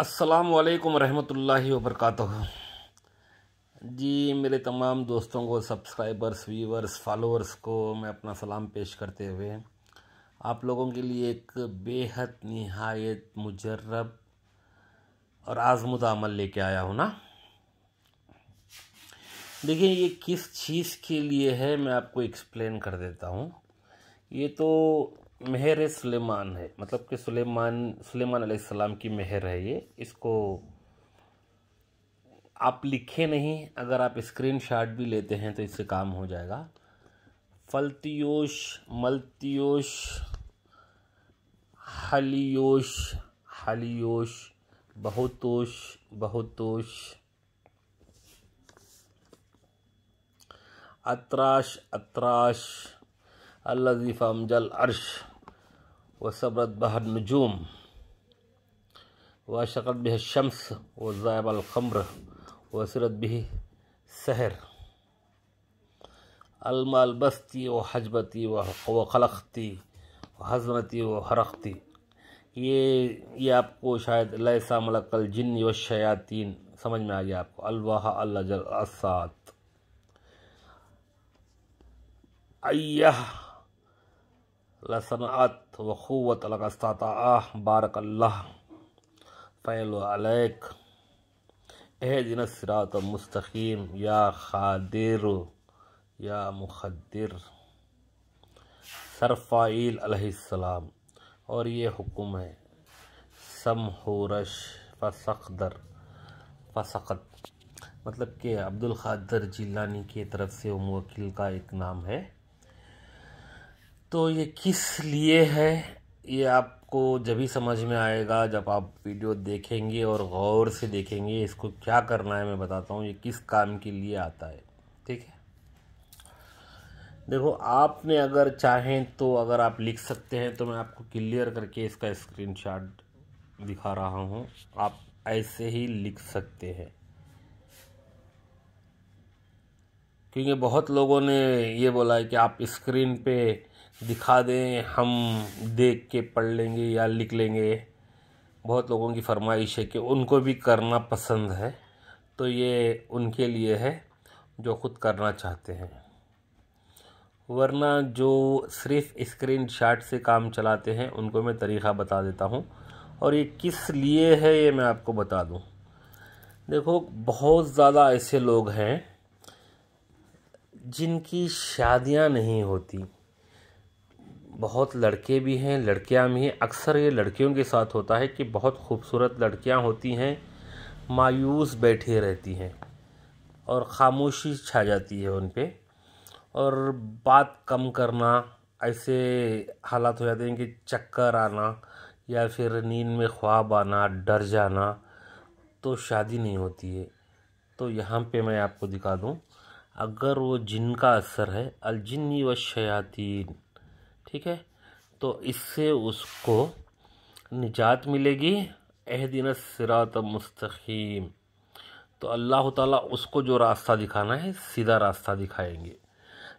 अस्सलामु अलैकुम रहमतुल्लाहि व बरकातुहू। जी, मेरे तमाम दोस्तों को, सब्सक्राइबर्स, व्यूवर्स, फॉलोअर्स को मैं अपना सलाम पेश करते हुए आप लोगों के लिए एक बेहद निहायत मुजर्रब और आज़मुदा अमल लेके आया हूँ ना। देखिए, ये किस चीज़ के लिए है मैं आपको एक्सप्लेन कर देता हूँ। ये तो मेहर सुलेमान है, मतलब कि सुलेमान अलैहिस्सलाम की मेहर है ये। इसको आप लिखे नहीं, अगर आप स्क्रीनशॉट भी लेते हैं तो इससे काम हो जाएगा। फल्तियोश, मल्तियोश, हलियोश, हलियोश, बहुतोश, बहुतोश, अतराश, अतराश, अल्लज़ी फमजल अर्श व सबरत बहर नजूम व शक़त बिह शम्स व ज़ायबल ख़म्र व सिरत बिह सहर अलमाल बस्ती व हजबती व खलख्ती व हज़नती व हरख्ती। ये आपको शायद लैसा मलकल जिन्न व शयातीन समझ में आ गया आपको। अलवाह अल्लाजल असात अय्याह लसनात व ख़ुव्वत लकस्ताता बारकल्लाह फ़ैल अलैक एहदिना सिरातल मुस्तक़ीम या ख़ादिर या मुख़द्दिर। सरफ़ाइल अलैहिस्सलाम। और ये हुक्म है समहूरश फ़सक़दर फ़सक़त, मतलब कि अब्दुल क़ादिर जिलानी की तरफ से मुवक्किल का एक नाम है। तो ये किस लिए है ये आपको जब ही समझ में आएगा जब आप वीडियो देखेंगे और गौर से देखेंगे। इसको क्या करना है मैं बताता हूँ, ये किस काम के लिए आता है। ठीक है, देखो, आपने अगर चाहें तो अगर आप लिख सकते हैं तो मैं आपको क्लियर करके इसका स्क्रीनशॉट दिखा रहा हूँ। आप ऐसे ही लिख सकते हैं, क्योंकि बहुत लोगों ने ये बोला है कि आप स्क्रीन पे दिखा दें, हम देख के पढ़ लेंगे या लिख लेंगे। बहुत लोगों की फरमाइश है कि उनको भी करना पसंद है, तो ये उनके लिए है जो ख़ुद करना चाहते हैं। वरना जो सिर्फ स्क्रीनशॉट से काम चलाते हैं उनको मैं तरीक़ा बता देता हूँ, और ये किस लिए है ये मैं आपको बता दूँ। देखो, बहुत ज़्यादा ऐसे लोग हैं जिनकी शादियाँ नहीं होती। बहुत लड़के भी हैं, लड़कियां भी हैं। अक्सर ये लड़कियों के साथ होता है कि बहुत खूबसूरत लड़कियां होती हैं, मायूस बैठी रहती हैं और ख़ामोशी छा जाती है उन पे, और बात कम करना, ऐसे हालात हो जाते हैं कि चक्कर आना या फिर नींद में ख्वाब आना, डर जाना, तो शादी नहीं होती है। तो यहाँ पे मैं आपको दिखा दूँ, अगर वो जिन का असर है, अल जिन्नी व शयातीन, ठीक है, तो इससे उसको निजात मिलेगी। एहदिना सिरातल मुस्तक़ीम, तो अल्लाह ताला उसको जो रास्ता दिखाना है सीधा रास्ता दिखाएंगे।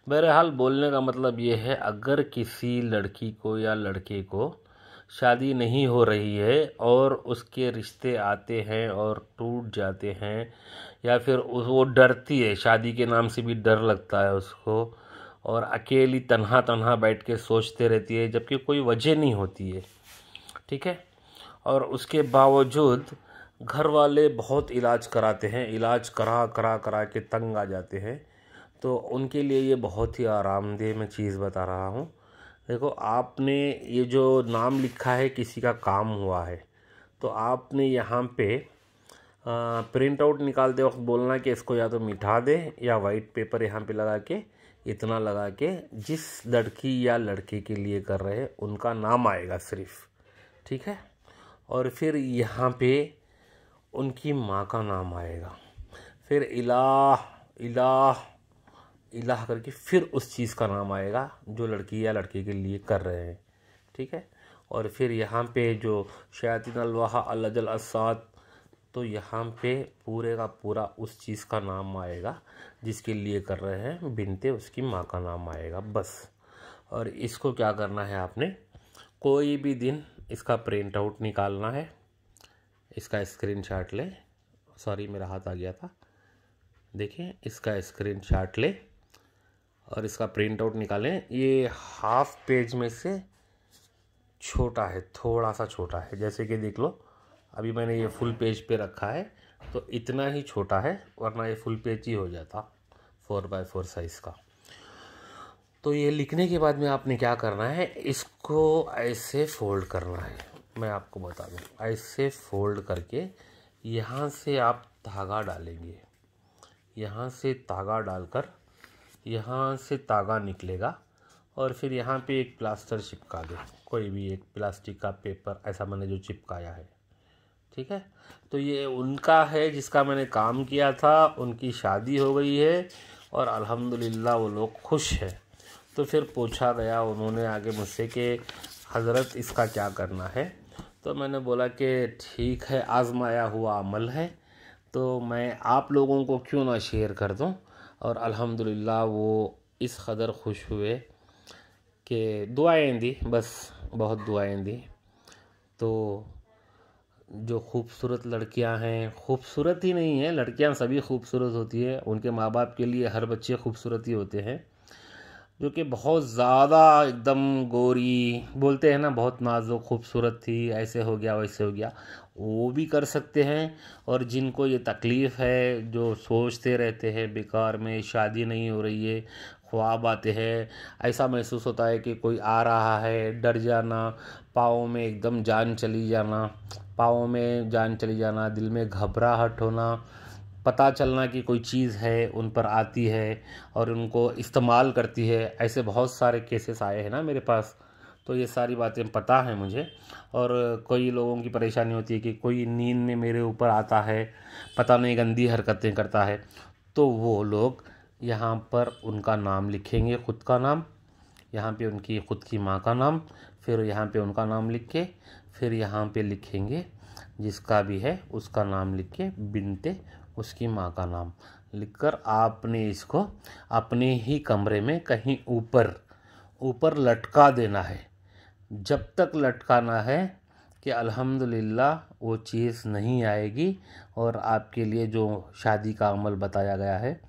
बहरहाल, बोलने का मतलब ये है, अगर किसी लड़की को या लड़के को शादी नहीं हो रही है और उसके रिश्ते आते हैं और टूट जाते हैं, या फिर वो डरती है, शादी के नाम से भी डर लगता है उसको, और अकेली तन्हा तन्हा बैठ के सोचते रहती है जबकि कोई वजह नहीं होती है। ठीक है, और उसके बावजूद घर वाले बहुत इलाज कराते हैं, इलाज करा करा करा के तंग आ जाते हैं, तो उनके लिए ये बहुत ही आरामदेह मैं चीज़ बता रहा हूँ। देखो, आपने ये जो नाम लिखा है किसी का काम हुआ है, तो आपने यहाँ पे प्रिंट आउट निकालते वक्त बोलना कि इसको या तो मिटा दे या वाइट पेपर यहाँ पे लगा के, इतना लगा के जिस लड़की या लड़के के लिए कर रहे हैं उनका नाम आएगा सिर्फ। ठीक है, और फिर यहाँ पे उनकी माँ का नाम आएगा, फिर इलाह इलाह इलाह करके फिर उस चीज़ का नाम आएगा जो लड़की या लड़के के लिए कर रहे हैं। ठीक है, और फिर यहाँ पे जो शयातीन अलवाह अल्लाजल असात, तो यहाँ पे पूरे का पूरा उस चीज़ का नाम आएगा जिसके लिए कर रहे हैं, बिनते उसकी माँ का नाम आएगा बस। और इसको क्या करना है, आपने कोई भी दिन इसका प्रिंट आउट निकालना है, इसका स्क्रीनशॉट ले, सॉरी मेरा हाथ आ गया था, देखिए इसका स्क्रीनशॉट ले और इसका प्रिंट आउट निकालें। ये हाफ पेज में से छोटा है, थोड़ा सा छोटा है, जैसे कि देख लो अभी मैंने ये फुल पेज पे रखा है तो इतना ही छोटा है, वरना ये फुल पेज ही हो जाता 4x4 साइज़ का। तो ये लिखने के बाद में आपने क्या करना है, इसको ऐसे फोल्ड करना है। मैं आपको बता दूं, ऐसे फोल्ड करके यहाँ से आप धागा डालेंगे, यहाँ से धागा डालकर यहाँ से धागा निकलेगा और फिर यहाँ पे एक प्लास्टर चिपका दो, कोई भी एक प्लास्टिक का पेपर ऐसा मैंने जो चिपकाया है, ठीक है। तो ये उनका है जिसका मैंने काम किया था, उनकी शादी हो गई है और अल्हम्दुलिल्लाह वो लोग खुश हैं। तो फिर पूछा गया उन्होंने आगे मुझसे कि हज़रत इसका क्या करना है, तो मैंने बोला कि ठीक है, आज़माया हुआ अमल है तो मैं आप लोगों को क्यों ना शेयर कर दूं। और अल्हम्दुलिल्लाह वो इस कदर खुश हुए कि दुआएं दी, बस बहुत दुआएं दी। तो जो खूबसूरत लड़कियां हैं, खूबसूरत ही नहीं हैं, लड़कियां सभी खूबसूरत होती है, उनके माँ बाप के लिए हर बच्चे खूबसूरत ही होते हैं, जो कि बहुत ज़्यादा एकदम गोरी बोलते हैं ना, बहुत नाजुक खूबसूरत थी, ऐसे हो गया वैसे हो गया, वो भी कर सकते हैं। और जिनको ये तकलीफ़ है, जो सोचते रहते हैं बेकार में शादी नहीं हो रही है, ख्वाब आते हैं, ऐसा महसूस होता है कि कोई आ रहा है, डर जाना, पाँव में एकदम जान चली जाना, पाँव में जान चली जाना, दिल में घबराहट होना, पता चलना कि कोई चीज़ है उन पर आती है और उनको इस्तेमाल करती है, ऐसे बहुत सारे केसेस आए हैं ना मेरे पास। तो ये सारी बातें पता है मुझे। और कई लोगों की परेशानी होती है कि कोई नींद में मेरे ऊपर आता है, पता नहीं गंदी हरकतें करता है, तो वो लोग यहाँ पर उनका नाम लिखेंगे, ख़ुद का नाम, यहाँ पे उनकी ख़ुद की माँ का नाम, फिर यहाँ पे उनका नाम लिख के, फिर यहाँ पे लिखेंगे जिसका भी है उसका नाम लिख के, बिनते उसकी माँ का नाम लिखकर आपने इसको अपने ही कमरे में कहीं ऊपर ऊपर लटका देना है। जब तक लटकाना है कि अल्हम्दुलिल्लाह वो चीज़ नहीं आएगी। और आपके लिए जो शादी का अमल बताया गया है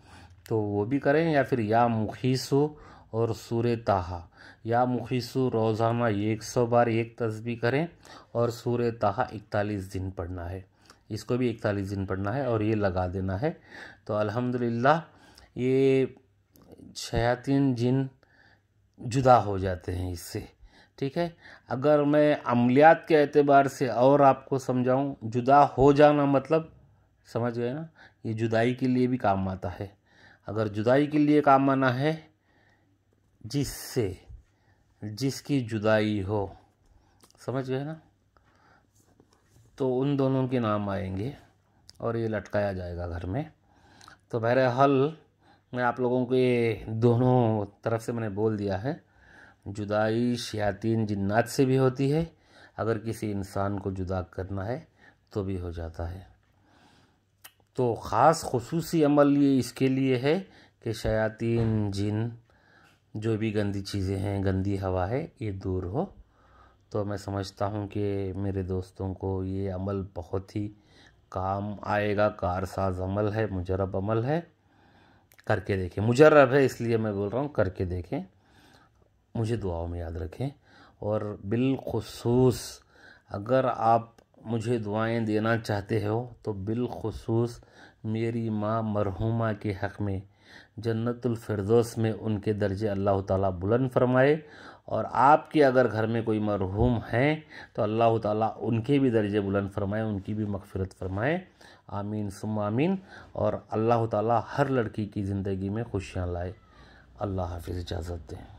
तो वो भी करें, या फिर या मुखीसु और सूरे ताहा, या मुखीसु रोज़ाना 100 बार एक तस्बीह करें और सूरे ताहा 41 दिन पढ़ना है, इसको भी 41 दिन पढ़ना है और ये लगा देना है। तो अल्हम्दुलिल्लाह ये शयातीन जिन जुदा हो जाते हैं इससे, ठीक है। अगर मैं अमलियात के एतबार से और आपको समझाऊं, जुदा हो जाना मतलब समझ गए ना, ये जुदाई के लिए भी काम आता है। अगर जुदाई के लिए काम आना है, जिससे जिसकी जुदाई हो, समझ गए ना, तो उन दोनों के नाम आएंगे और ये लटकाया जाएगा घर में। तो बहरहाल मैं आप लोगों को ये दोनों तरफ से मैंने बोल दिया है। जुदाई शयातीन जिन्नात से भी होती है, अगर किसी इंसान को जुदा करना है तो भी हो जाता है। तो ख़ास खुसूसी अमल ये इसके लिए है कि शयातीन जिन, जो भी गंदी चीज़ें हैं, गंदी हवा है, ये दूर हो। तो मैं समझता हूँ कि मेरे दोस्तों को ये अमल बहुत ही काम आएगा, कारसाज अमल है, मुजरब अमल है, करके देखें। मुजरब है इसलिए मैं बोल रहा हूँ, करके देखें, मुझे दुआओं में याद रखें। और बिलखुसूस अगर आप मुझे दुआएं देना चाहते हो तो बिलखुसूस मेरी माँ मरहुमा के हक़ में जन्नतुल फिरदौस में उनके दर्जे अल्लाह ताला बुलंद फरमाए। और आपके अगर घर में कोई मरहूम हैं तो अल्लाह ताला उनके भी दर्जे बुलंद फरमाए, उनकी भी मग़फ़िरत फरमाए। आमीन सुम्मा आमीन। और अल्लाह ताला हर लड़की की ज़िंदगी में खुशियाँ लाए। अल्लाह हाफ़िज़, इजाज़त दें।